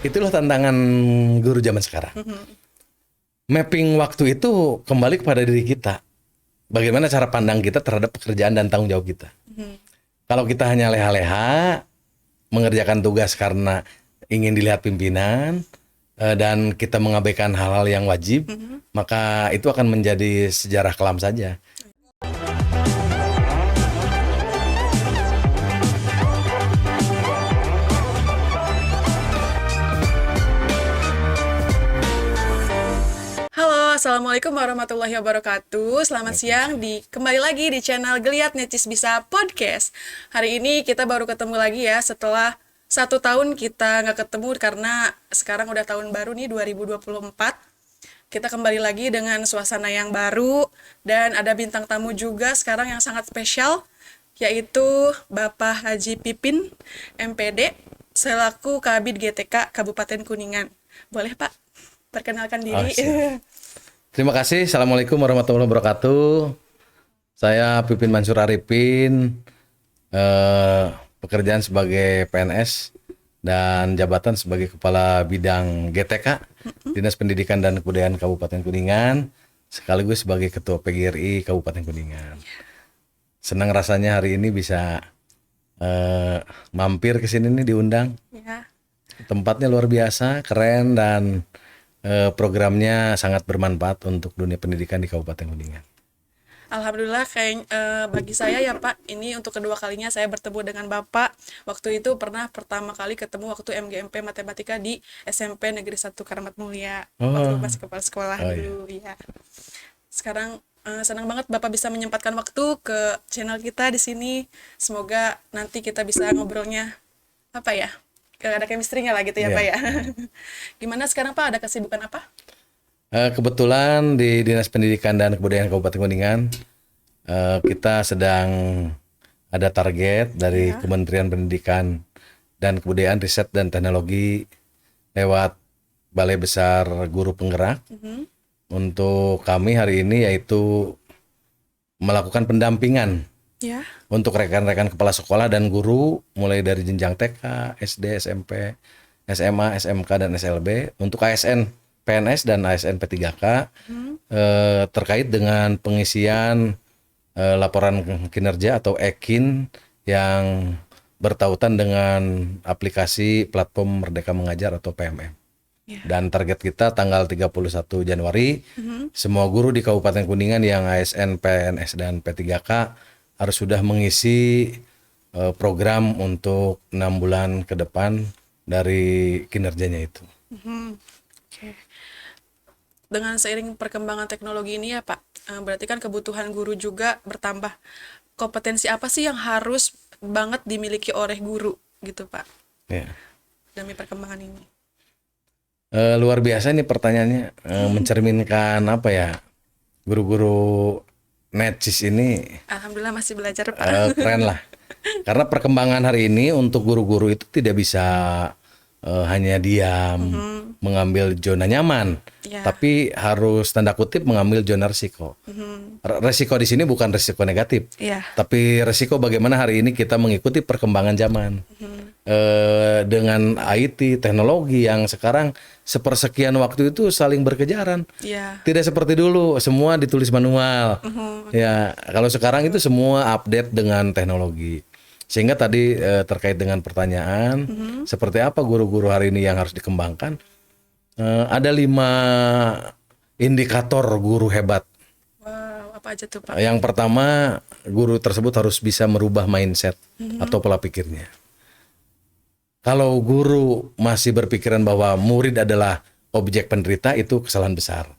Itulah tantangan guru zaman sekarang. Mapping waktu itu kembali kepada diri kita. Bagaimana cara pandang kita terhadap pekerjaan dan tanggung jawab kita. Kalau kita hanya leha-leha mengerjakan tugas karena ingin dilihat pimpinan dan kita mengabaikan hal-hal yang wajib, maka itu akan menjadi sejarah kelam saja. Halo, Assalamualaikum warahmatullahi wabarakatuh. Selamat siang, kembali lagi di channel Geliat Necis Bisa Podcast. Hari ini kita baru ketemu lagi ya setelah 1 tahun kita nggak ketemu karena sekarang udah tahun baru nih 2024. Kita kembali lagi dengan suasana yang baru dan ada bintang tamu juga sekarang yang sangat spesial, yaitu Bapak Haji Pipin, MPD, selaku Kabid GTK Kabupaten Kuningan. Boleh Pak perkenalkan diri? Terima kasih. Assalamualaikum warahmatullahi wabarakatuh. Saya Pipin Mansur Arifin, pekerjaan sebagai PNS dan jabatan sebagai Kepala Bidang GTK, Dinas Pendidikan dan Kebudayaan Kabupaten Kuningan, sekaligus sebagai Ketua PGRI Kabupaten Kuningan. Senang rasanya hari ini bisa mampir ke sini nih, diundang. Ya. Tempatnya luar biasa, keren, dan programnya sangat bermanfaat untuk dunia pendidikan di Kabupaten Kuningan. Alhamdulillah, bagi saya ya Pak, ini untuk kedua kalinya saya bertemu dengan Bapak. Waktu itu pernah pertama kali ketemu waktu MGMP Matematika di SMP Negeri 1 Karamat Mulia. Waktu masih kepala sekolah dulu ya. Sekarang senang banget Bapak bisa menyempatkan waktu ke channel kita di sini. Semoga nanti kita bisa ngobrolnya apa ya? Ada chemistry-nya lah gitu ya Pak ya. Gimana sekarang Pak, ada kesibukan apa? Kebetulan di Dinas Pendidikan dan Kebudayaan Kabupaten Kuningan kita sedang ada target dari Kementerian Pendidikan dan Kebudayaan, Riset dan Teknologi lewat Balai Besar Guru Penggerak. Untuk kami hari ini yaitu melakukan pendampingan untuk rekan-rekan kepala sekolah dan guru mulai dari jenjang TK, SD, SMP, SMA, SMK, dan SLB untuk ASN PNS dan ASN P3K terkait dengan pengisian laporan kinerja atau EKIN yang bertautan dengan aplikasi platform Merdeka Mengajar atau PMM. Dan target kita tanggal 31 Januari semua guru di Kabupaten Kuningan yang ASN, PNS, dan P3K harus sudah mengisi program untuk 6 bulan ke depan dari kinerjanya itu. Dengan seiring perkembangan teknologi ini ya Pak, berarti kan kebutuhan guru juga bertambah. Kompetensi apa sih yang harus banget dimiliki oleh guru gitu Pak? Demi perkembangan ini. Luar biasa nih pertanyaannya, mencerminkan apa ya, guru-guru Necis ini Alhamdulillah masih belajar Pak. keren lah. Karena perkembangan hari ini untuk guru-guru itu tidak bisa hanya diam, mengambil zona nyaman, tapi harus tanda kutip mengambil zona risiko. Resiko di sini bukan resiko negatif, tapi resiko bagaimana hari ini kita mengikuti perkembangan zaman. Dengan IT, teknologi yang sekarang sepersekian waktu itu saling berkejaran. Tidak seperti dulu, semua ditulis manual. Ya, kalau sekarang itu semua update dengan teknologi. Sehingga tadi terkait dengan pertanyaan seperti apa guru-guru hari ini yang harus dikembangkan, ada 5 indikator guru hebat. Wow, apa aja tuh Pak? Yang pertama, guru tersebut harus bisa merubah mindset atau pola pikirnya. Kalau guru masih berpikiran bahwa murid adalah objek penderita, itu kesalahan besar.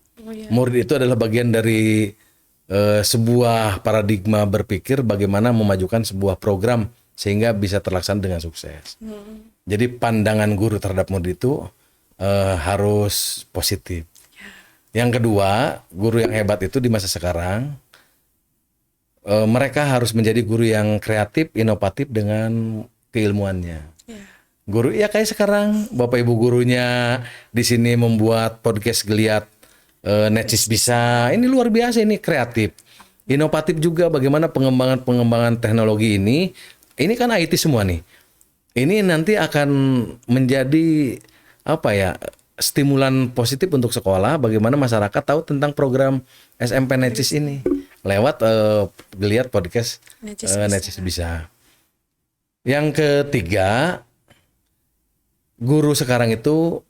Murid itu adalah bagian dari sebuah paradigma berpikir bagaimana memajukan sebuah program sehingga bisa terlaksana dengan sukses. Jadi pandangan guru terhadap murid itu harus positif. Yang kedua, guru yang hebat itu di masa sekarang mereka harus menjadi guru yang kreatif, inovatif dengan keilmuannya. Guru ya kayak sekarang Bapak Ibu gurunya di sini membuat podcast Geliat Necis Bisa. Ini luar biasa, ini kreatif, inovatif juga bagaimana pengembangan teknologi ini. Ini kan IT semua nih. Ini nanti akan menjadi apa ya, stimulan positif untuk sekolah, bagaimana masyarakat tahu tentang program SMP Necis ini lewat Geliat podcast Necis Bisa. Necis Bisa. Yang ketiga, guru sekarang itu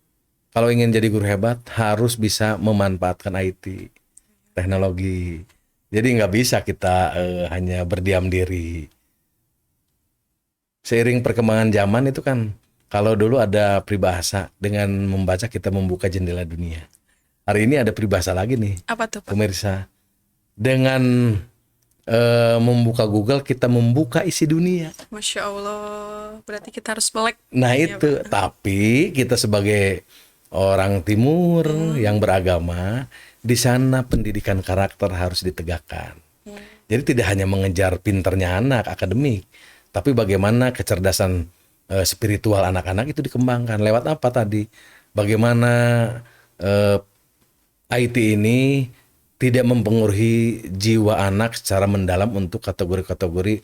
kalau ingin jadi guru hebat harus bisa memanfaatkan IT, teknologi. Jadi nggak bisa kita hanya berdiam diri. Seiring perkembangan zaman itu kan, kalau dulu ada peribahasa dengan membaca kita membuka jendela dunia. Hari ini ada peribahasa lagi nih, Apa tuh, Pak? pemirsa. Dengan membuka Google kita membuka isi dunia. Masya Allah, berarti kita harus melek. Nah Ya, itu, Pak. tapi kita sebagai orang timur yang beragama, di sana pendidikan karakter harus ditegakkan. Jadi tidak hanya mengejar pinternya anak akademik, tapi bagaimana kecerdasan spiritual anak-anak itu dikembangkan. Lewat apa tadi? Bagaimana IT ini tidak mempengaruhi jiwa anak secara mendalam untuk kategori-kategori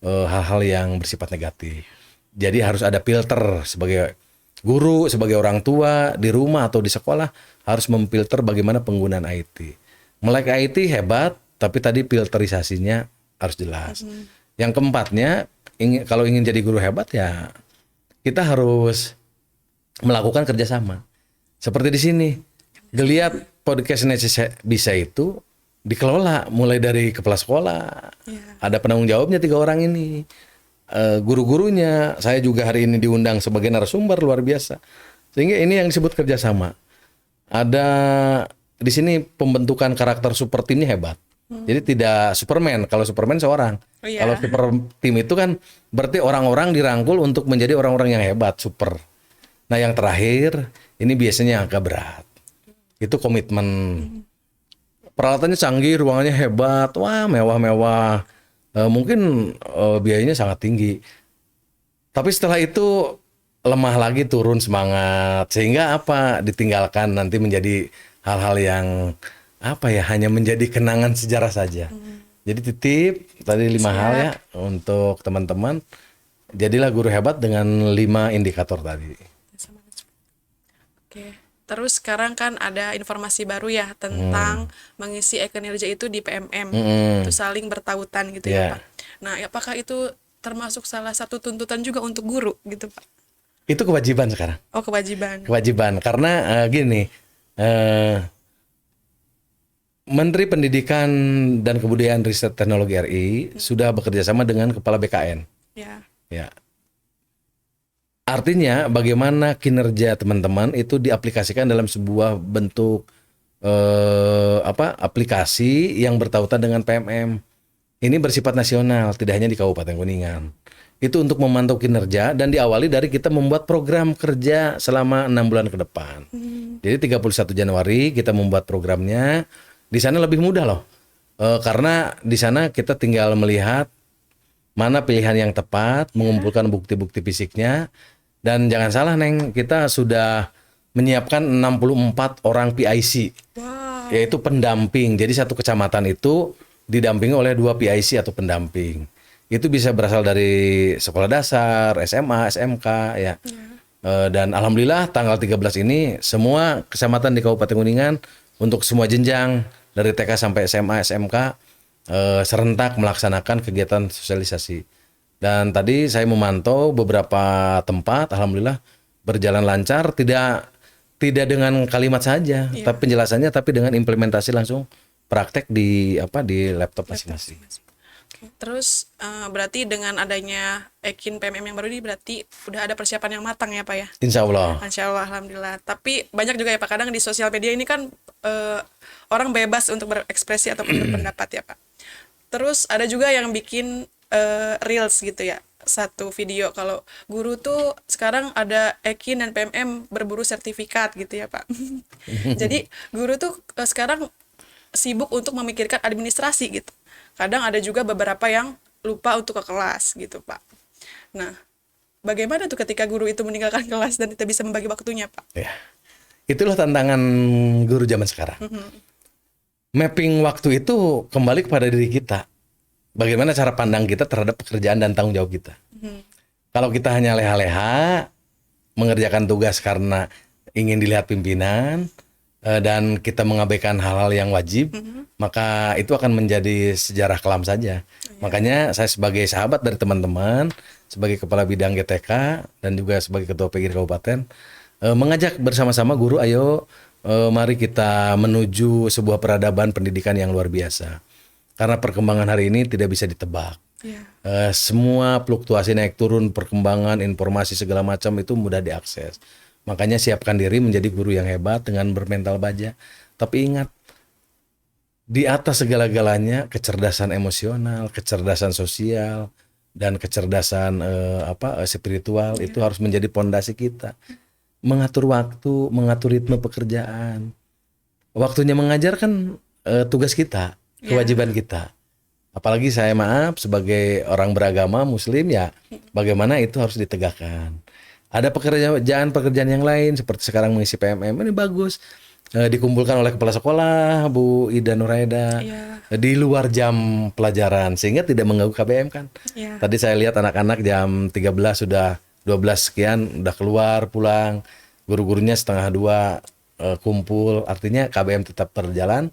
hal-hal yang bersifat negatif. Jadi harus ada filter sebagai guru, sebagai orang tua di rumah atau di sekolah harus memfilter bagaimana penggunaan IT. Melek IT hebat, tapi tadi filterisasinya harus jelas. Yang keempatnya, kalau ingin jadi guru hebat ya kita harus melakukan kerjasama. Seperti di sini, Geliat podcast Necis Bisa itu dikelola mulai dari kepala sekolah, ada penanggung jawabnya 3 orang ini, guru-gurunya. Saya juga hari ini diundang sebagai narasumber luar biasa. Sehingga ini yang disebut kerjasama. Ada di sini pembentukan karakter super timnya hebat. Jadi tidak Superman. Kalau Superman seorang. Oh, iya. Kalau super tim itu kan berarti orang-orang dirangkul untuk menjadi orang-orang yang hebat, super. Nah yang terakhir ini biasanya agak berat. Itu komitmen. Peralatannya canggih, ruangannya hebat, wah mewah-mewah. Mungkin biayanya sangat tinggi. Tapi setelah itu lemah lagi, turun semangat. Sehingga apa? Ditinggalkan nanti menjadi hal-hal yang apa ya, hanya menjadi kenangan sejarah saja. Jadi titip tadi 5 hal ya untuk teman-teman. Jadilah guru hebat dengan 5 indikator tadi. Oke. Terus sekarang kan ada informasi baru ya tentang mengisi e-kinerja itu di PMM. Itu saling bertautan gitu ya, Pak. Nah, apakah itu termasuk salah satu tuntutan juga untuk guru gitu, Pak? Itu kewajiban sekarang. Oh, kewajiban. Kewajiban karena gini, Menteri Pendidikan dan Kebudayaan Riset Teknologi RI sudah bekerja sama dengan Kepala BKN. Ya. Ya. Artinya bagaimana kinerja teman-teman itu diaplikasikan dalam sebuah bentuk aplikasi yang bertautan dengan PMM. Ini bersifat nasional, tidak hanya di Kabupaten Kuningan. Itu untuk memantau kinerja dan diawali dari kita membuat program kerja selama 6 bulan ke depan. Jadi 31 Januari kita membuat programnya. Di sana lebih mudah loh. Karena di sana kita tinggal melihat mana pilihan yang tepat, mengumpulkan bukti-bukti fisiknya. Dan jangan salah Neng, kita sudah menyiapkan 64 orang PIC, yaitu pendamping. Jadi satu kecamatan itu didampingi oleh 2 PIC atau pendamping. Itu bisa berasal dari sekolah dasar, SMA, SMK ya. Dan alhamdulillah tanggal 13 ini semua kecamatan di Kabupaten Kuningan untuk semua jenjang dari TK sampai SMA, SMK serentak melaksanakan kegiatan sosialisasi. Dan tadi saya memantau beberapa tempat, alhamdulillah berjalan lancar, tidak dengan kalimat saja, tapi penjelasannya, tapi dengan implementasi langsung praktek di laptop masing-masing. Oke. Terus berarti dengan adanya Ekin PMM yang baru ini berarti udah ada persiapan yang matang ya, Pak ya? Insya Allah. Insya Allah, alhamdulillah. Tapi banyak juga ya Pak, kadang di sosial media ini kan orang bebas untuk berekspresi atau berpendapat ya Pak. Terus ada juga yang bikin reels gitu ya, satu video kalau guru tuh sekarang ada Ekin dan PMM berburu sertifikat gitu ya Pak. Jadi guru tuh sekarang sibuk untuk memikirkan administrasi gitu. Kadang ada juga beberapa yang lupa untuk ke kelas gitu Pak. Nah, bagaimana tuh ketika guru itu meninggalkan kelas dan tidak bisa membagi waktunya Pak? Ya, itulah tantangan guru zaman sekarang. Mapping waktu itu kembali kepada diri kita. Bagaimana cara pandang kita terhadap pekerjaan dan tanggung jawab kita. Kalau kita hanya leha-leha mengerjakan tugas karena ingin dilihat pimpinan dan kita mengabaikan hal-hal yang wajib, maka itu akan menjadi sejarah kelam saja. Makanya saya sebagai sahabat dari teman-teman, sebagai kepala bidang GTK dan juga sebagai ketua PGRI Kabupaten mengajak bersama-sama guru, ayo mari kita menuju sebuah peradaban pendidikan yang luar biasa. Karena perkembangan hari ini tidak bisa ditebak. Ya. Semua fluktuasi naik turun, perkembangan, informasi segala macam itu mudah diakses. Makanya siapkan diri menjadi guru yang hebat dengan bermental baja. Tapi ingat, di atas segala-galanya kecerdasan emosional, kecerdasan sosial, dan kecerdasan spiritual itu harus menjadi pondasi kita. Mengatur waktu, mengatur ritme pekerjaan. Waktunya mengajar kan tugas kita, kewajiban kita. Apalagi saya sebagai orang beragama muslim ya, bagaimana itu harus ditegakkan. Ada pekerjaan yang lain seperti sekarang mengisi PMM ini bagus. Dikumpulkan oleh kepala sekolah Bu Ida Nuraida di luar jam pelajaran sehingga tidak mengganggu KBM kan. Tadi saya lihat anak-anak jam 13 sudah 12 sekian udah keluar pulang, guru-gurunya setengah 2 kumpul, artinya KBM tetap berjalan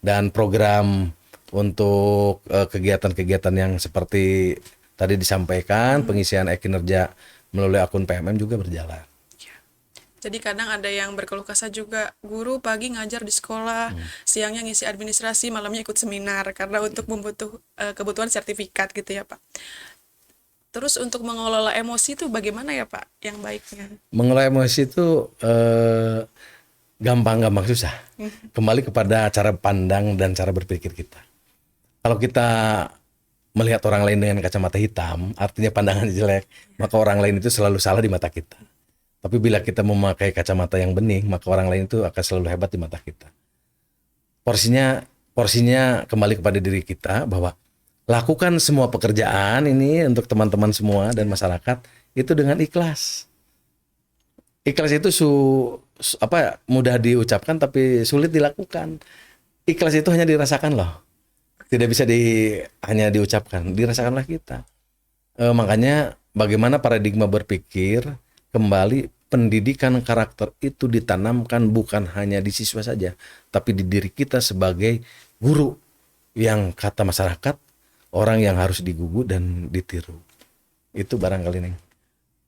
dan program untuk kegiatan-kegiatan yang seperti tadi disampaikan, pengisian e-kinerja melalui akun PMM juga berjalan. Jadi kadang ada yang berkeluh kesah juga, guru pagi ngajar di sekolah, siangnya ngisi administrasi, malamnya ikut seminar karena untuk kebutuhan sertifikat gitu ya Pak. Terus untuk mengelola emosi itu bagaimana ya Pak yang baiknya? Mengelola emosi itu gampang susah. Kembali kepada cara pandang dan cara berpikir kita. Kalau kita melihat orang lain dengan kacamata hitam, artinya pandangan jelek, maka orang lain itu selalu salah di mata kita. Tapi bila kita memakai kacamata yang bening, maka orang lain itu akan selalu hebat di mata kita. Porsinya kembali kepada diri kita bahwa lakukan semua pekerjaan ini untuk teman-teman semua dan masyarakat itu dengan ikhlas. Ikhlas itu mudah diucapkan tapi sulit dilakukan. Ikhlas itu hanya dirasakan loh. Tidak bisa hanya diucapkan, dirasakanlah kita. Makanya bagaimana paradigma berpikir kembali pendidikan karakter itu ditanamkan bukan hanya di siswa saja, tapi di diri kita sebagai guru yang kata masyarakat orang yang harus digugu dan ditiru. Itu barangkali Neng.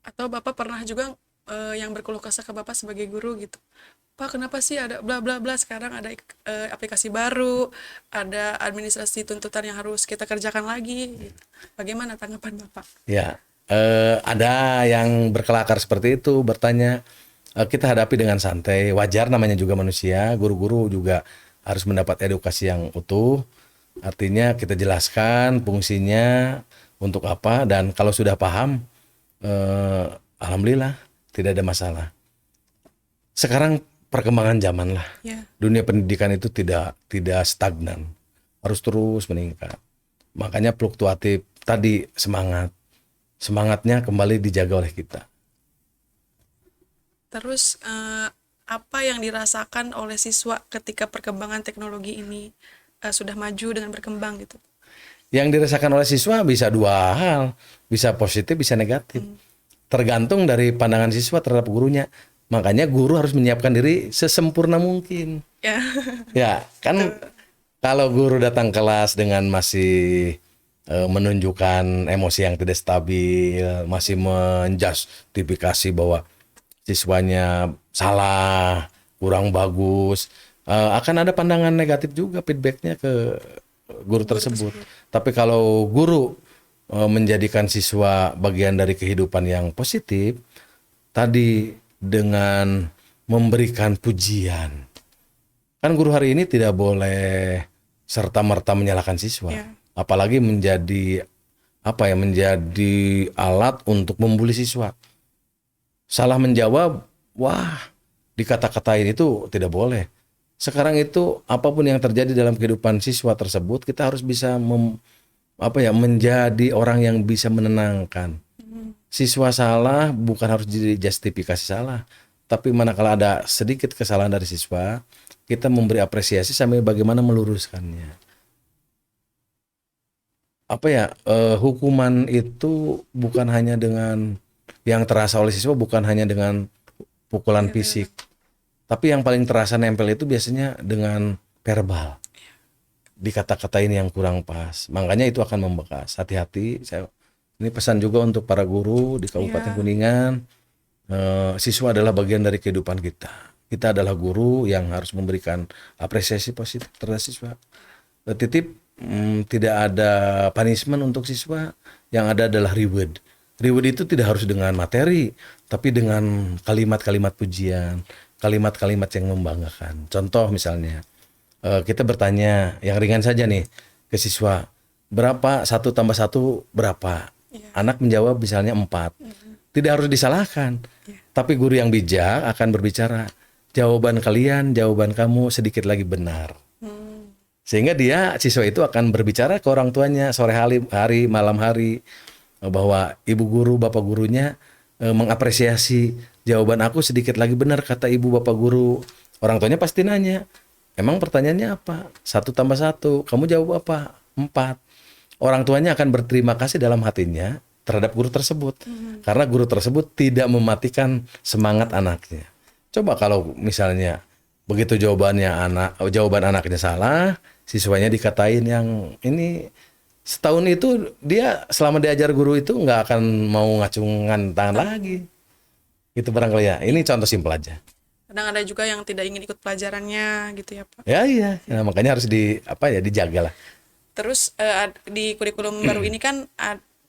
Atau Bapak pernah juga yang berkeluh kesah ke Bapak sebagai guru gitu. Pak, kenapa sih ada bla bla bla, sekarang ada aplikasi baru, ada administrasi tuntutan yang harus kita kerjakan lagi gitu. Bagaimana tanggapan Bapak? Ya, ada yang berkelakar seperti itu, bertanya, kita hadapi dengan santai, wajar namanya juga manusia, guru-guru juga harus mendapat edukasi yang utuh, artinya kita jelaskan fungsinya untuk apa, dan kalau sudah paham, alhamdulillah tidak ada masalah. Sekarang perkembangan zaman lah, dunia pendidikan itu tidak stagnan, harus terus meningkat. Makanya fluktuatif tadi semangatnya kembali dijaga oleh kita. Terus apa yang dirasakan oleh siswa ketika perkembangan teknologi ini sudah maju dengan berkembang gitu? Yang dirasakan oleh siswa bisa dua hal, bisa positif, bisa negatif. Tergantung dari pandangan siswa terhadap gurunya. Makanya guru harus menyiapkan diri sesempurna mungkin. Ya, kan kalau guru datang kelas dengan masih menunjukkan emosi yang tidak stabil, masih menjustifikasi bahwa siswanya salah, kurang bagus, akan ada pandangan negatif juga feedbacknya ke guru tersebut. Tapi kalau guru menjadikan siswa bagian dari kehidupan yang positif, tadi dengan memberikan pujian. Kan guru hari ini tidak boleh serta-merta menyalahkan siswa. Apalagi menjadi alat untuk membuli siswa. Salah menjawab, wah, dikata-katain itu tidak boleh. Sekarang itu apapun yang terjadi dalam kehidupan siswa tersebut, kita harus bisa menjadi orang yang bisa menenangkan. Siswa salah bukan harus dijustifikasi salah, tapi manakala ada sedikit kesalahan dari siswa, kita memberi apresiasi sampai bagaimana meluruskannya. Hukuman itu bukan hanya dengan yang terasa oleh siswa, bukan hanya dengan pukulan fisik, Tapi yang paling terasa nempel itu biasanya dengan verbal. Dikata-katain yang kurang pas. Makanya itu akan membekas. Hati-hati. Ini pesan juga untuk para guru di Kabupaten Iya. Kuningan. Siswa adalah bagian dari kehidupan kita. Kita adalah guru yang harus memberikan apresiasi positif terhadap siswa. Titip, tidak ada punishment untuk siswa. Yang ada adalah reward. Reward itu tidak harus dengan materi, tapi dengan kalimat-kalimat pujian, kalimat-kalimat yang membanggakan. Contoh misalnya, kita bertanya yang ringan saja nih ke siswa, berapa 1+1 berapa? Anak menjawab misalnya 4. Tidak harus disalahkan, tapi guru yang bijak akan berbicara, jawaban kalian, jawaban kamu sedikit lagi benar. Sehingga siswa itu akan berbicara ke orang tuanya sore hari, malam hari, bahwa ibu guru, bapak gurunya mengapresiasi jawaban aku sedikit lagi benar kata ibu bapak guru. Orang tuanya pasti nanya, emang pertanyaannya apa? 1+1, kamu jawab apa? 4. Orang tuanya akan berterima kasih dalam hatinya terhadap guru tersebut. Karena guru tersebut tidak mematikan semangat anaknya. Coba kalau misalnya begitu jawaban anaknya salah, siswanya dikatain yang ini, setahun itu dia selama diajar guru itu nggak akan mau ngacungan tangan lagi. Itu barangkali ya. Ini contoh simpel aja. Kadang ada juga yang tidak ingin ikut pelajarannya gitu ya Pak. Ya iya. Nah, makanya harus dijaga lah. Terus di kurikulum baru ini kan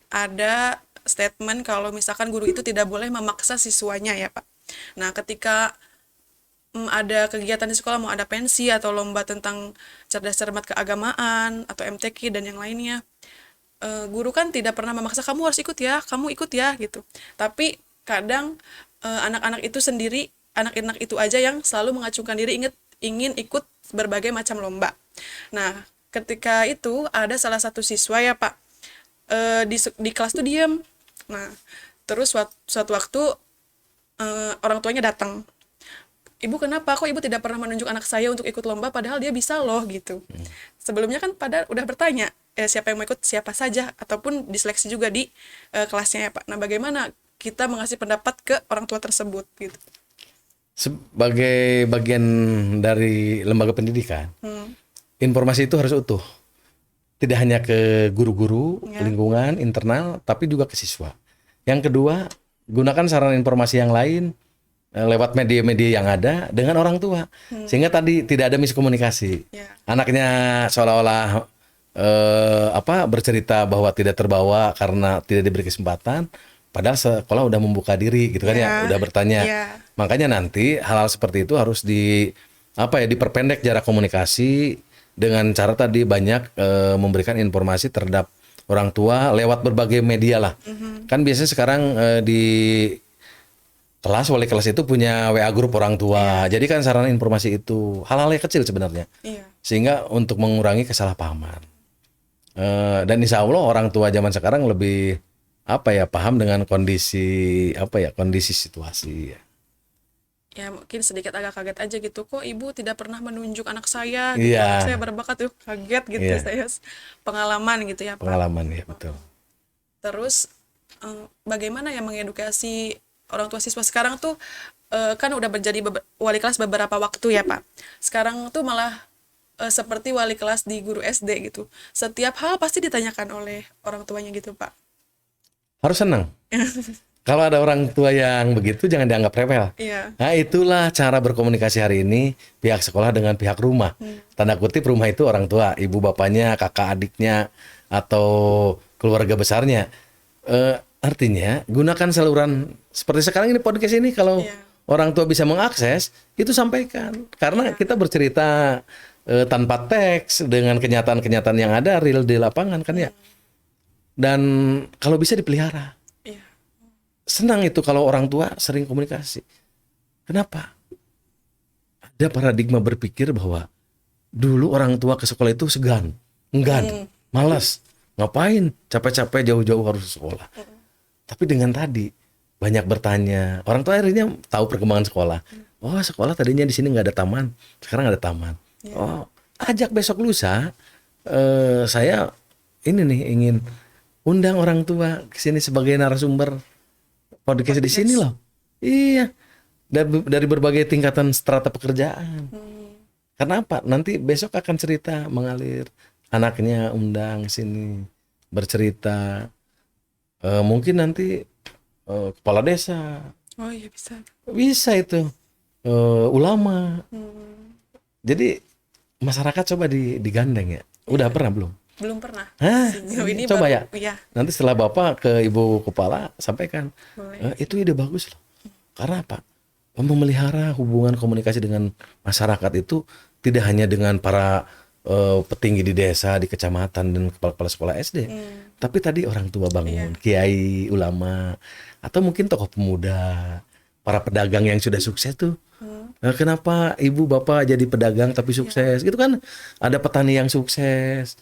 ada statement kalau misalkan guru itu tidak boleh memaksa siswanya ya Pak. Nah ketika ada kegiatan di sekolah, mau ada pensi atau lomba tentang cerdas cermat keagamaan atau MTQ dan yang lainnya, guru kan tidak pernah memaksa kamu harus ikut ya, kamu ikut ya gitu. Tapi kadang anak-anak itu sendiri, anak-anak itu aja yang selalu mengacungkan diri ingin ikut berbagai macam lomba. Nah ketika itu ada salah satu siswa ya Pak, di kelas tuh diam. Nah terus suatu waktu orang tuanya datang, ibu kenapa kok ibu tidak pernah menunjuk anak saya untuk ikut lomba padahal dia bisa loh gitu. Sebelumnya kan pada udah bertanya siapa yang mau ikut, siapa saja, ataupun diseleksi juga di kelasnya ya Pak. Nah bagaimana kita mengasih pendapat ke orang tua tersebut gitu. Sebagai bagian dari lembaga pendidikan, informasi itu harus utuh. Tidak hanya ke guru-guru, lingkungan, internal, tapi juga ke siswa. Yang kedua, gunakan sarana informasi yang lain lewat media-media yang ada dengan orang tua. Sehingga tadi tidak ada miskomunikasi. Anaknya seolah-olah bercerita bahwa tidak terbawa karena tidak diberi kesempatan, padahal sekolah udah membuka diri gitu kan ya, udah bertanya. Makanya nanti hal-hal seperti itu harus diperpendek jarak komunikasi dengan cara tadi banyak memberikan informasi terhadap orang tua lewat berbagai media lah. Kan biasanya sekarang di wali kelas itu punya WA grup orang tua. Jadi kan sarana informasi itu hal-hal yang kecil sebenarnya. Sehingga untuk mengurangi kesalahpahaman. Dan insya Allah orang tua zaman sekarang lebih paham dengan kondisi situasi. Ya mungkin sedikit agak kaget aja gitu, kok ibu tidak pernah menunjuk anak saya gitu. Anak saya berbakat tuh, kaget gitu saya, pengalaman gitu ya Pak. Pengalaman ya betul. Terus bagaimana ya mengedukasi orang tua siswa sekarang tuh, kan udah menjadi wali kelas beberapa waktu ya Pak. Sekarang tuh malah seperti wali kelas di guru SD gitu. Setiap hal pasti ditanyakan oleh orang tuanya gitu Pak. Harus senang. Kalau ada orang tua yang begitu jangan dianggap rewel. Nah itulah cara berkomunikasi hari ini pihak sekolah dengan pihak rumah. Tanda kutip rumah itu orang tua, ibu bapaknya, kakak adiknya, atau keluarga besarnya. Artinya gunakan saluran seperti sekarang ini podcast ini, kalau orang tua bisa mengakses itu sampaikan. Karena kita bercerita tanpa teks dengan kenyataan-kenyataan yang ada real di lapangan kan ya. Dan kalau bisa dipelihara. Senang itu kalau orang tua sering komunikasi. Kenapa? Ada paradigma berpikir bahwa dulu orang tua ke sekolah itu enggan, malas. Ngapain capek-capek jauh-jauh harus ke sekolah. Tapi dengan tadi banyak bertanya, orang tua akhirnya tahu perkembangan sekolah. Oh sekolah tadinya di sini nggak ada taman, sekarang ada taman. Oh ajak besok lusa, saya ingin undang orang tua ke sini sebagai narasumber podcast di sini loh. Iya. dari berbagai tingkatan strata pekerjaan. Karena apa? Nanti besok akan cerita mengalir, anaknya undang sini bercerita. Mungkin nanti kepala desa Oh iya bisa. bisa itu, ulama. Jadi masyarakat coba digandeng ya. Udah pernah belum? Belum pernah. Hah, Sejauh ini coba baru, ya. Iya, Nanti setelah Bapak ke Ibu Kepala sampaikan, boleh. itu ide bagus loh. Karena apa? Memelihara hubungan komunikasi dengan masyarakat itu tidak hanya dengan para petinggi di desa, di kecamatan dan kepala-kepala sekolah SD, tapi tadi orang tua bangun, kiai, ulama, atau mungkin tokoh pemuda, para pedagang yang sudah sukses tuh. Nah, kenapa ibu bapak jadi pedagang tapi sukses? Gitu kan? Ada petani yang sukses.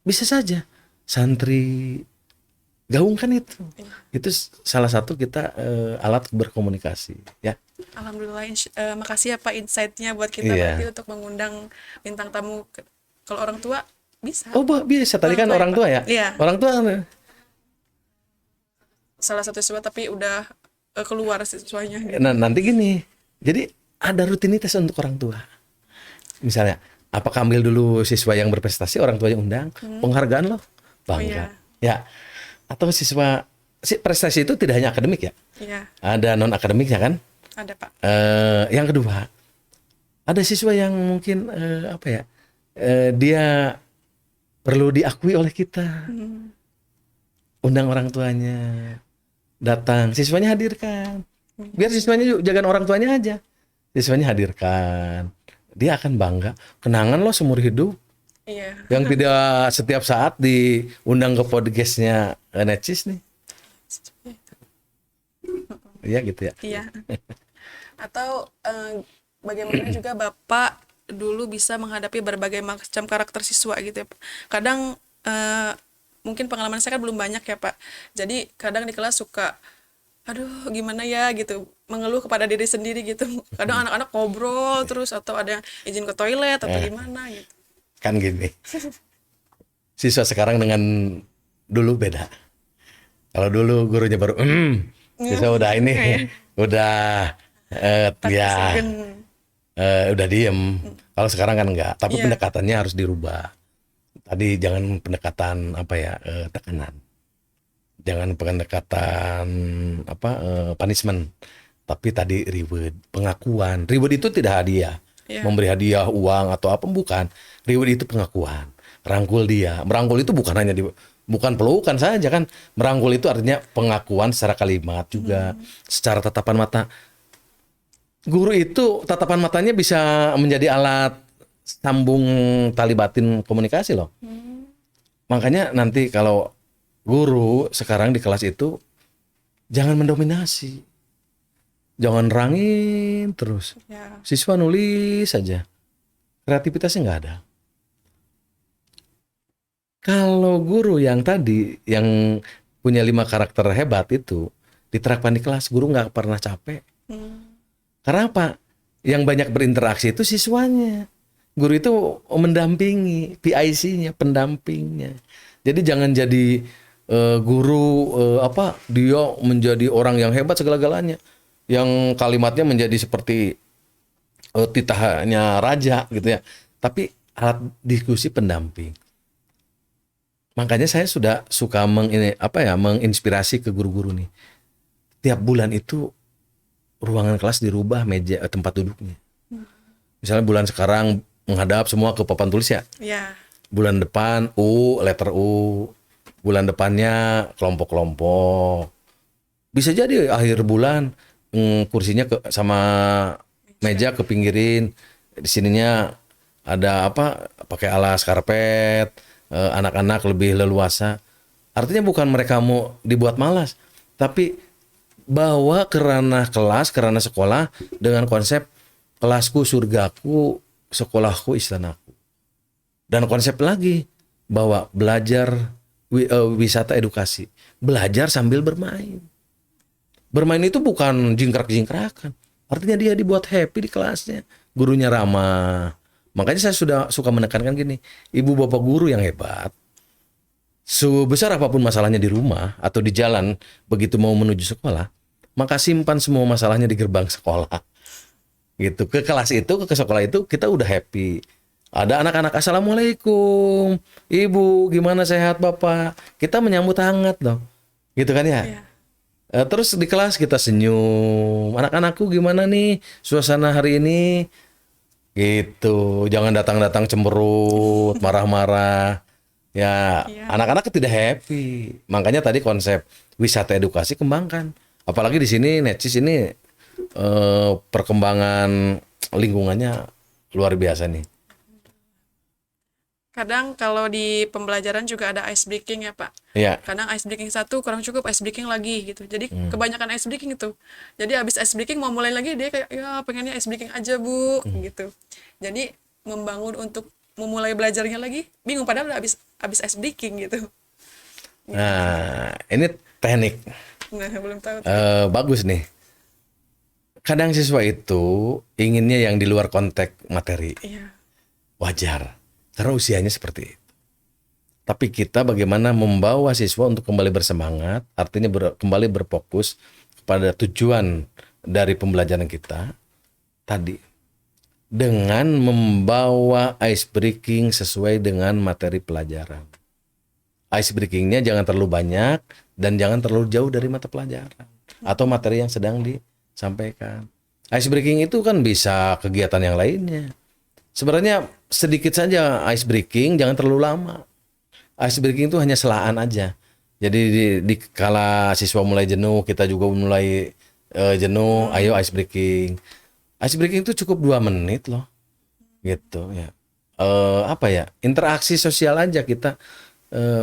Bisa saja santri gaungkan itu. Itu salah satu kita alat berkomunikasi, ya. Alhamdulillah, makasih ya Pak insight-nya buat kita Iya. berarti untuk mengundang bintang tamu. Kalau orang tua bisa. Oh, bisa. Tadi kan orang tua ya. Iya. Orang tua. Salah satu siswa tapi udah keluar siswanya. Gitu. Nah, nanti gini. Jadi ada rutinitas untuk orang tua. Misalnya, apakah ambil dulu siswa yang berprestasi, orang tuanya undang, penghargaan loh, bangga. Ya. Atau siswa prestasi itu tidak hanya akademik ya. Iya, Ada non akademiknya kan. ada Pak. Yang kedua, ada siswa yang mungkin apa ya, dia perlu diakui oleh kita. Undang orang tuanya, datang, siswanya hadirkan. Biar siswanya juga jangan orang tuanya aja, siswanya hadirkan. Dia akan bangga, kenangan lo seumur hidup. Iya. Yang tidak setiap saat diundang ke podcastnya Necis nih. Iya gitu ya. Iya. Atau bagaimana juga Bapak dulu bisa menghadapi berbagai macam karakter siswa gitu ya Pak. Kadang mungkin pengalaman saya kan belum banyak ya Pak. Jadi kadang di kelas suka aduh gimana ya gitu, mengeluh kepada diri sendiri gitu. Kadang anak-anak ngobrol terus atau ada yang izin ke toilet atau gimana gitu. Kan gini. Siswa sekarang dengan dulu beda. Kalau dulu gurunya baru siswa udah ini, udah ya Segan. udah diem. Kalau sekarang kan enggak, tapi Iya. pendekatannya harus dirubah. Tadi jangan pendekatan apa ya, tekanan. Jangan pendekatan apa, punishment. Tapi tadi reward, pengakuan. Reward itu tidak hadiah. Iya. Memberi hadiah uang atau apa, bukan. Reward itu pengakuan. Rangkul dia. Merangkul itu bukan hanya bukan pelukan saja kan. Merangkul itu artinya pengakuan secara kalimat juga, secara tatapan mata. Guru itu tatapan matanya bisa menjadi alat sambung tali batin komunikasi loh. Makanya nanti kalau guru sekarang di kelas itu jangan mendominasi. Jangan rangin terus. Ya. Siswa nulis saja. Kreativitasnya nggak ada. Kalau guru yang tadi yang punya 5 karakter hebat itu diterapkan di kelas, guru nggak pernah capek. Karena apa? Yang banyak berinteraksi itu siswanya. Guru itu mendampingi, PIC-nya, pendampingnya. Jadi jangan jadi guru apa dia menjadi orang yang hebat segala-galanya. Yang kalimatnya menjadi seperti titahnya raja gitu ya. Tapi alat diskusi pendamping. Makanya saya sudah suka menginspirasi ke guru-guru nih. Tiap bulan itu ruangan kelas dirubah meja tempat duduknya. Misalnya bulan sekarang menghadap semua ke papan tulis ya. Ya. Bulan depan letter U. Bulan depannya kelompok-kelompok. Bisa jadi akhir bulan kursinya sama meja kepinggirin. Di sininya ada apa? Pakai alas karpet. Anak-anak lebih leluasa. Artinya bukan mereka mau dibuat malas, tapi bawa ke ranah kelas, ke ranah sekolah dengan konsep kelasku surgaku, sekolahku istanaku. Dan konsep lagi bahwa belajar wisata edukasi, belajar sambil bermain. Bermain itu bukan jingkrak-jingkrakan. Artinya dia dibuat happy di kelasnya, gurunya ramah. Makanya saya sudah suka menekankan gini, ibu bapak guru yang hebat, sebesar apapun masalahnya di rumah atau di jalan, begitu mau menuju sekolah, maka simpan semua masalahnya di gerbang sekolah. Gitu. Ke kelas itu, ke sekolah itu kita udah happy. Ada anak-anak assalamualaikum, ibu gimana sehat bapak? Kita menyambut hangat dong, gitu kan ya. Iya. Terus di kelas kita senyum, anak-anakku gimana nih suasana hari ini? Gitu, jangan datang-datang cemberut, marah-marah. Ya, Iya. anak-anak tidak happy. Makanya tadi konsep wisata edukasi kembangkan. Apalagi di sini Netsis ini perkembangan lingkungannya luar biasa nih. Kadang kalau di pembelajaran juga ada ice breaking ya Pak. Ya, Kadang ice breaking satu kurang cukup, ice breaking lagi gitu. Jadi kebanyakan ice breaking itu. Jadi abis ice breaking mau mulai lagi dia kayak ya pengennya ice breaking aja Bu gitu. Jadi membangun untuk memulai belajarnya lagi bingung padahal udah abis ice breaking gitu. nah ini teknik Nah, belum tahu tuh. bagus nih. Kadang siswa itu inginnya yang di luar konteks materi, Iya. wajar, karena usianya seperti itu. Tapi kita bagaimana membawa siswa untuk kembali bersemangat, artinya kembali berfokus kepada tujuan dari pembelajaran kita tadi. Dengan membawa ice breaking sesuai dengan materi pelajaran. Ice breakingnya jangan terlalu banyak dan jangan terlalu jauh dari mata pelajaran atau materi yang sedang disampaikan. Ice breaking itu kan bisa kegiatan yang lainnya. Sebenarnya sedikit saja ice breaking, jangan terlalu lama. Ice breaking itu hanya selaan aja. Jadi di kala siswa mulai jenuh, kita juga mulai jenuh, ayo ice breaking. Ice breaking itu cukup 2 menit loh. Gitu ya. Apa ya? Interaksi sosial aja kita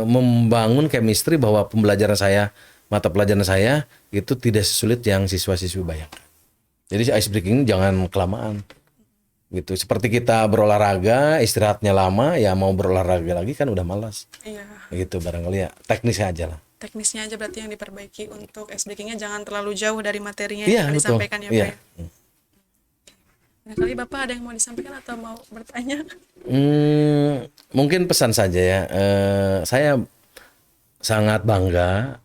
membangun chemistry bahwa pembelajaran saya, mata pelajaran saya itu tidak sesulit yang siswa-siswi bayangkan. Jadi ice breaking jangan kelamaan. Gitu. Seperti kita berolahraga, istirahatnya lama, ya mau berolahraga lagi kan udah malas. Iya. Gitu barangkali ya. Teknisnya aja lah. Teknisnya aja berarti yang diperbaiki untuk ice breakingnya jangan terlalu jauh dari materinya Iya, yang betul. disampaikan ya Pak Iya. ya. Nah, kali Bapak ada yang mau disampaikan atau mau bertanya? Mungkin pesan saja ya. Saya sangat bangga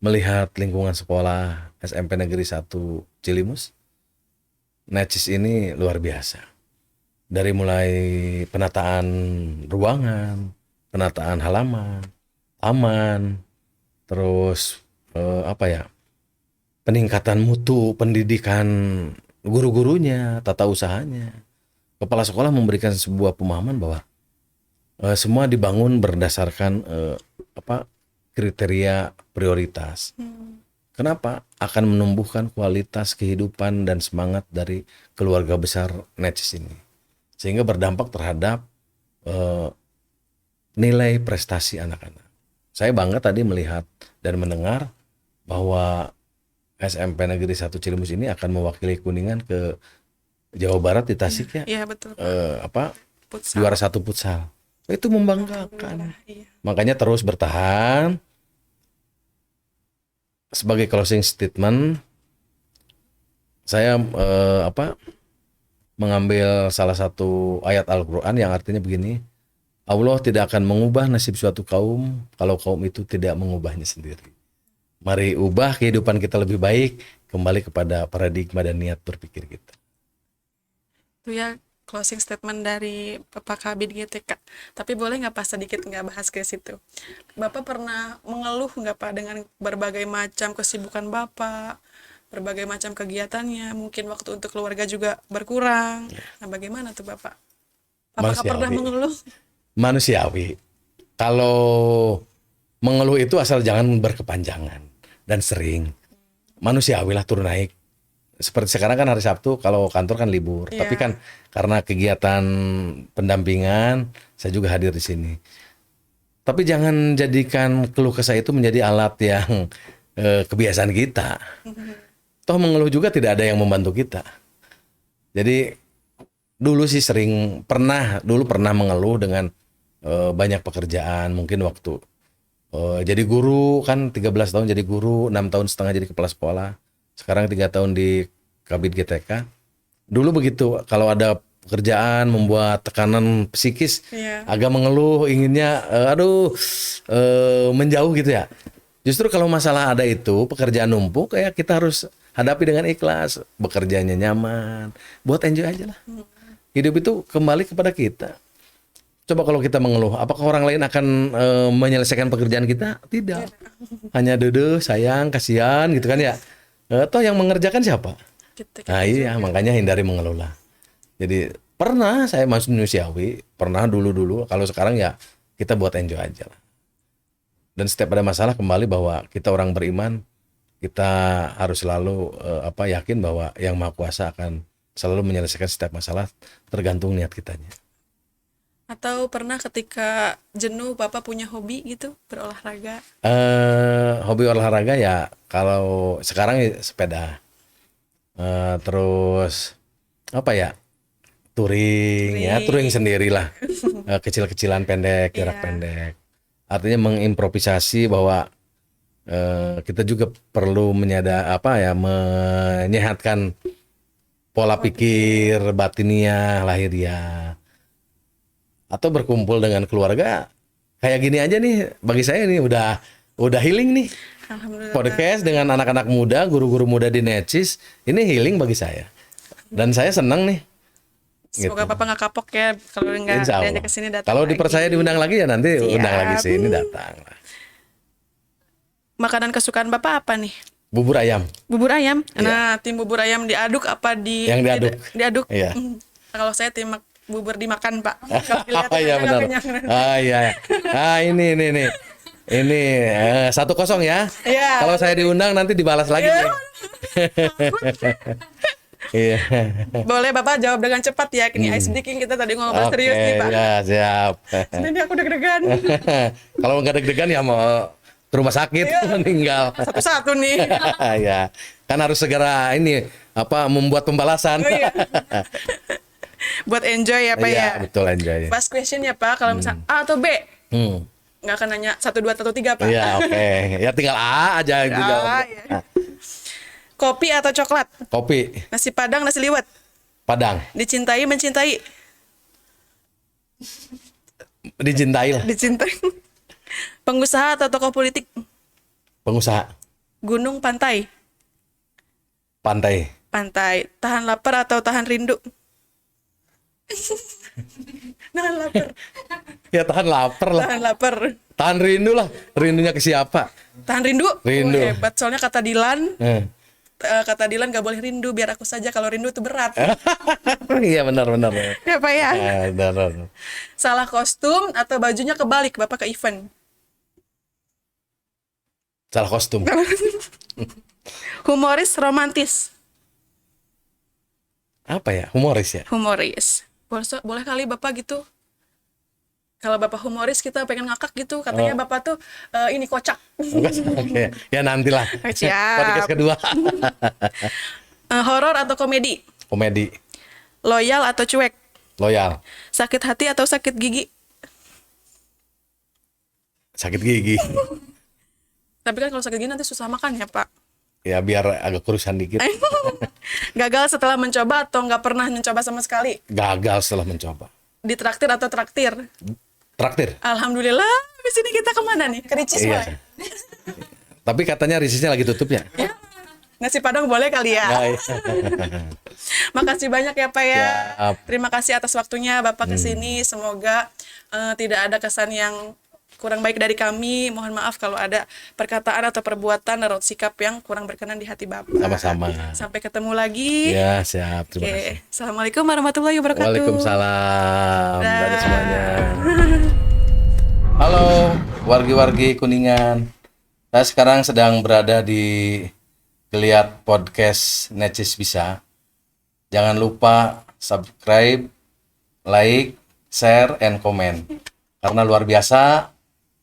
melihat lingkungan sekolah SMP Negeri 1 Cilimus. Netsis ini luar biasa. Dari mulai penataan ruangan, penataan halaman, taman, terus apa ya? Peningkatan mutu pendidikan guru-gurunya, tata usahanya. Kepala sekolah memberikan sebuah pemahaman bahwa semua dibangun berdasarkan kriteria prioritas. Kenapa? Akan menumbuhkan kualitas kehidupan dan semangat dari keluarga besar Netsis ini. Sehingga berdampak terhadap nilai prestasi anak-anak. Saya bangga tadi melihat dan mendengar bahwa SMP Negeri 1 Cilimus ini akan mewakili Kuningan ke Jawa Barat di Tasik ya. Iya betul. Futsal. Juara 1 futsal. Itu membanggakan. Iya. Makanya terus bertahan. Sebagai closing statement, saya mengambil salah satu ayat Al-Quran yang artinya begini, Allah tidak akan mengubah nasib suatu kaum kalau kaum itu tidak mengubahnya sendiri. Mari ubah kehidupan kita lebih baik, kembali kepada paradigma dan niat berpikir kita. Itu ya closing statement dari Bapak Kabid GTK. Tapi boleh nggak Pak sedikit nggak bahas ke situ? Bapak pernah mengeluh nggak Pak dengan berbagai macam kesibukan Bapak, berbagai macam kegiatannya, mungkin waktu untuk keluarga juga berkurang. Nah bagaimana tuh Bapak? Apakah pernah mengeluh? Manusiawi. Kalau mengeluh itu asal jangan berkepanjangan dan sering. Manusiawi lah turun naik. Seperti sekarang kan hari Sabtu kalau kantor kan libur. Iya. Tapi kan karena kegiatan pendampingan saya juga hadir di sini. Tapi jangan jadikan keluh kesah itu menjadi alat yang kebiasaan kita. Toh mengeluh juga tidak ada yang membantu kita. Jadi dulu sih dulu pernah mengeluh dengan banyak pekerjaan, mungkin waktu jadi guru kan 13 tahun jadi guru, 6 tahun setengah jadi kepala sekolah. Sekarang 3 tahun di Kabid GTK. Dulu begitu, kalau ada pekerjaan membuat tekanan psikis, agak mengeluh, inginnya menjauh gitu ya. Justru kalau masalah ada itu, pekerjaan numpuk, kayak kita harus hadapi dengan ikhlas, bekerjanya nyaman, buat enjoy aja lah. Hidup itu kembali kepada kita. Coba kalau kita mengeluh, apakah orang lain akan menyelesaikan pekerjaan kita? Tidak. Hanya dede, sayang, kasihan gitu kan ya. Toh yang mengerjakan siapa? Gitu. Nah iya, makanya hindari mengeluh lah. Jadi pernah saya manusiawi, pernah dulu-dulu. Kalau sekarang ya kita buat enjoy aja lah. Dan setiap ada masalah kembali bahwa kita orang beriman, kita harus selalu yakin bahwa Yang Maha Kuasa akan selalu menyelesaikan setiap masalah tergantung niat kitanya. Atau pernah ketika jenuh Bapak punya hobi gitu, berolahraga? Hobi olahraga ya kalau sekarang ya sepeda. Terus apa ya? Touring sendirilah. Kecil-kecilan pendek, jarak Iya. pendek. Artinya mengimprovisasi bahwa kita juga perlu menyehatkan pola pikir, batiniah, lahiriah. Atau berkumpul dengan keluarga kayak gini aja nih, bagi saya nih udah healing nih. Alhamdulillah. Podcast dengan anak-anak muda, guru-guru muda di Necis, ini healing bagi saya. Dan saya senang nih. Semoga gitu. Bapak nggak kapok ya kalau nggak Insya Allah. diajak ke sini datang Kalau lagi. dipercaya diundang lagi ya nanti Siap. undang lagi sini datang. Makanan kesukaan Bapak apa nih? Bubur ayam. Bubur ayam. Nah, tim bubur ayam diaduk apa di Yang diaduk. Diaduk. Iya. Kalau saya tim bubur dimakan, Pak. Kalau dilihat Iya aja nggak benar. kenyang. Iya. Ini. Ini 1-0 ya. Iya. Kalau saya diundang nanti dibalas lagi nih. Iya. Boleh Bapak jawab dengan cepat ya. Ini ice breaking, kita tadi ngobrol serius nih, Pak. Ya siap. Ini aku deg-degan. Kalau nggak deg-degan ya mau ke rumah sakit meninggal. Satu-satu nih. Ya, kan harus segera membuat pembalasan. Oh, iya. Buat enjoy ya, Pak Iya, ya. betul enjoy. First question ya, Pak. Kalau misalnya A atau B? Hmm. Nggak akan nanya 1, 2, atau 3, Pak. Iya, oke. Ya tinggal A aja itu Ah, jawab. iya. Kopi atau coklat? Kopi, Nasi Padang, nasi liwet? Padang, Dicintai, mencintai? dicintai lah. Dicintai. Pengusaha atau tokoh politik? Pengusaha, Gunung, pantai? pantai, Pantai. Tahan lapar atau tahan rindu? Tahan lapar. ya tahan lapar lah, Tahan lapar. tahan rindu lah. Rindunya ke siapa? Tahan rindu? Rindu. Oh, hebat. Soalnya kata Dilan, Eh. gak boleh rindu, biar aku saja, kalau rindu itu berat. Iya benar. Ya, Pak ya. Benar. Salah kostum atau bajunya kebalik Bapak ke event? Salah kostum. Humoris, romantis? Apa ya? Humoris ya? Humoris. Boleh kali Bapak gitu. Kalau Bapak humoris, kita pengen ngakak gitu. Katanya Bapak tuh ini kocak. Oke, ya nantilah. Siap. Podcast kedua. Horor atau komedi? Komedi, Loyal atau cuek? loyal, Sakit hati atau sakit gigi? sakit gigi. Tapi kan kalau sakit gigi nanti susah makan ya, Pak. Ya biar agak kurusan dikit. Gagal setelah mencoba atau nggak pernah mencoba sama sekali? Gagal setelah mencoba. Ditraktir atau traktir? Traktir. Alhamdulillah, di sini kita kemana nih? Ke Ricis Iya. boleh? Tapi katanya risisnya lagi tutup ya. Ya. Nasi Padang boleh kali ya? Ya, iya. Makasih banyak ya Pak ya. Siap. Terima kasih atas waktunya Bapak kesini. Semoga tidak ada kesan yang kurang baik dari kami. Mohon maaf kalau ada perkataan atau perbuatan atau sikap yang kurang berkenan di hati Bapak. Sama-sama. Sampai ketemu lagi. Ya, siap. Terima Oke. kasih. Assalamualaikum warahmatullahi wabarakatuh. Waalaikumsalam. Dah. Dadah semuanya. Halo, wargi-wargi Kuningan. Saya sekarang sedang berada di Geliat Podcast Necis Bisa. Jangan lupa subscribe, like, share, and comment. Karena luar biasa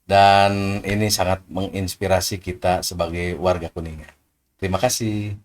dan ini sangat menginspirasi kita sebagai warga Kuningan. Terima kasih.